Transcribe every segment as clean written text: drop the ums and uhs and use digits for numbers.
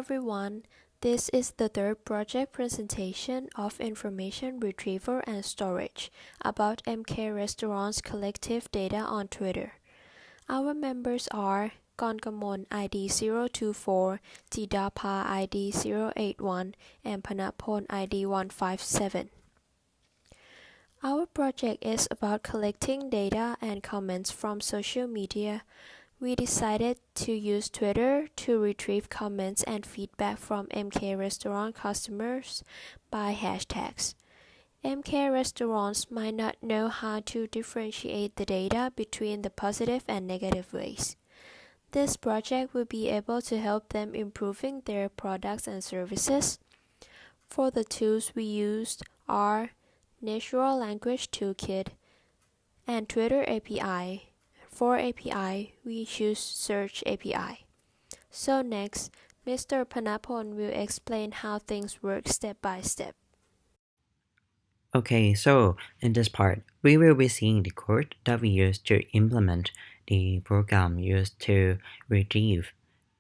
everyone, this is the third project presentation of information retrieval and storage about MK Restaurant's collective data on Twitter. Our members are Kornakamol ID 024, Jidapa ID 081, and Phanaphon ID 157. Our project is about collecting data and comments from social media. We decided to use Twitter to retrieve comments and feedback from MK Restaurant customers by hashtags. MK Restaurants might not know how to differentiate the data between the positive and negative ways. This project will be able to help them improving their products and services. For the tools we used are Natural Language Toolkit and Twitter API. For API, we choose Search API. So next, Mr. Phanaphon will explain how things work step by step. Okay, so in this part, we will be seeing the code that we use to implement the program used to retrieve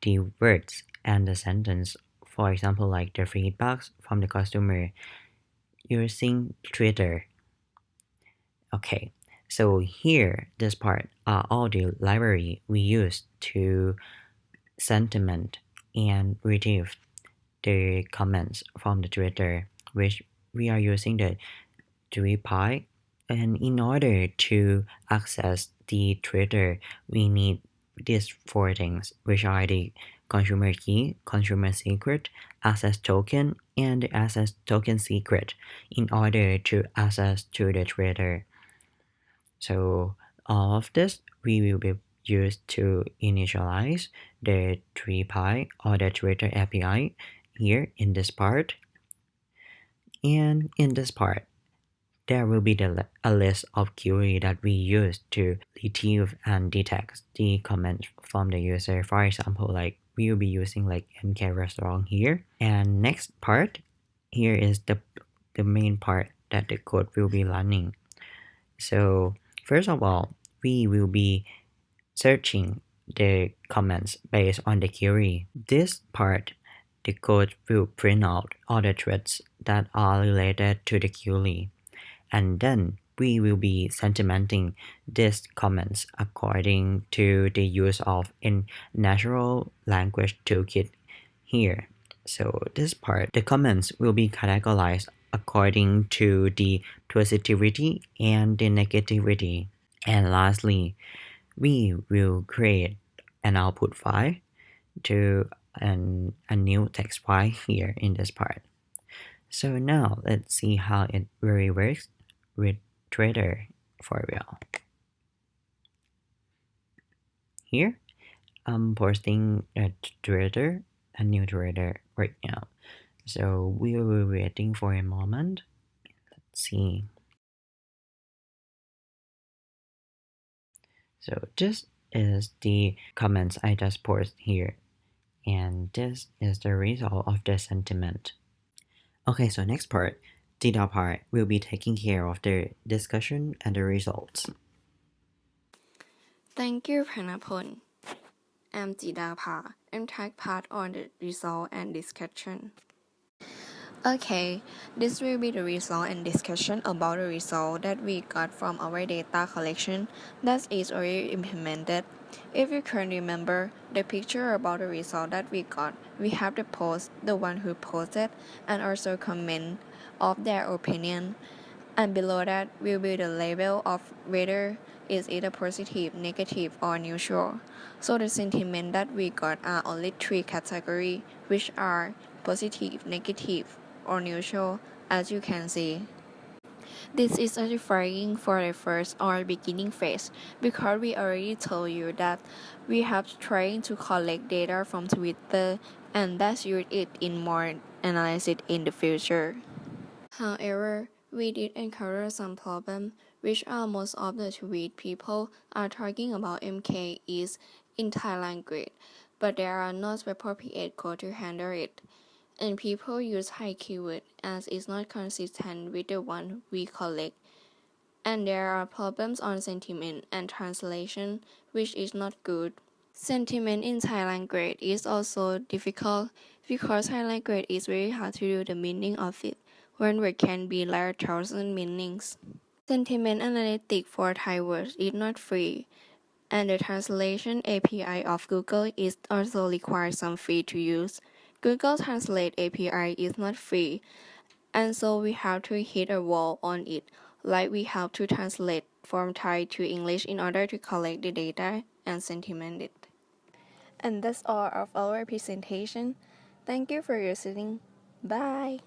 the words and the sentence, for example, like the feedbacks from the customer using Twitter. Okay, so here, this part are all the library we use to sentiment and retrieve the comments from the Twitter, which we are using the Retrieval. And in order to access the Twitter, we need these four things, which are the consumer key, consumer secret, access token, and the access token secret in order to access to the Twitter. So all of this we will be used to initialize the Retrieval or the Twitter API here in this part. And in this part, there will be a list of query that we use to retrieve and detect the comments from the user. For example, like we will be using like MK Restaurant here. And next part, here is the main part that the code will be running. So first of all, we will be searching the comments based on the query. This part, the code will print out all the threads that are related to the query. And then we will be sentimenting these comments according to the use of a natural language toolkit here. So this part, the comments will be categorized according to the positivity and the negativity. And lastly, we will create an output file to a new text file here in this part. So now let's see how it really works with Twitter for real. Here, I'm posting a new Twitter right now. So we will be waiting for a moment. Let's see. So this is the comments I just posted here. And this is the result of the sentiment. Okay, so next part, data part will be taking care of the discussion and the results. Thank you, Phanaphon. I'm Jidapa and take part on the result and discussion. Okay, this will be the result and discussion about the result that we got from our data collection that is already implemented. If you can remember the picture about the result that we got, we have the post, the one who posted, and also comment of their opinion. And below that will be the label of whether it's either positive, negative, or neutral. So the sentiment that we got are only three categories, which are positive, negative, or neutral, as you can see. This is satisfying for the first or beginning phase because we already told you that we have trying to collect data from Twitter and that's use it in more analysis in the future. However, we did encounter some problems, which are most of the tweet people are talking about MK is in Thai language, but there are not appropriate code to handle it. And people use high keyword as it's not consistent with the one we collect. And there are problems on sentiment and translation, which is not good. Sentiment in Thai language is also difficult because Thai language is very hard to do the meaning of it. One word can be like 1,000 meanings. Sentiment analytic for Thai words is not free, and the translation API of Google is also requires some fee to use. Google Translate API is not free, and so we have to hit a wall on it, like we have to translate from Thai to English in order to collect the data and sentiment it. And that's all of our presentation. Thank you for listening. Bye.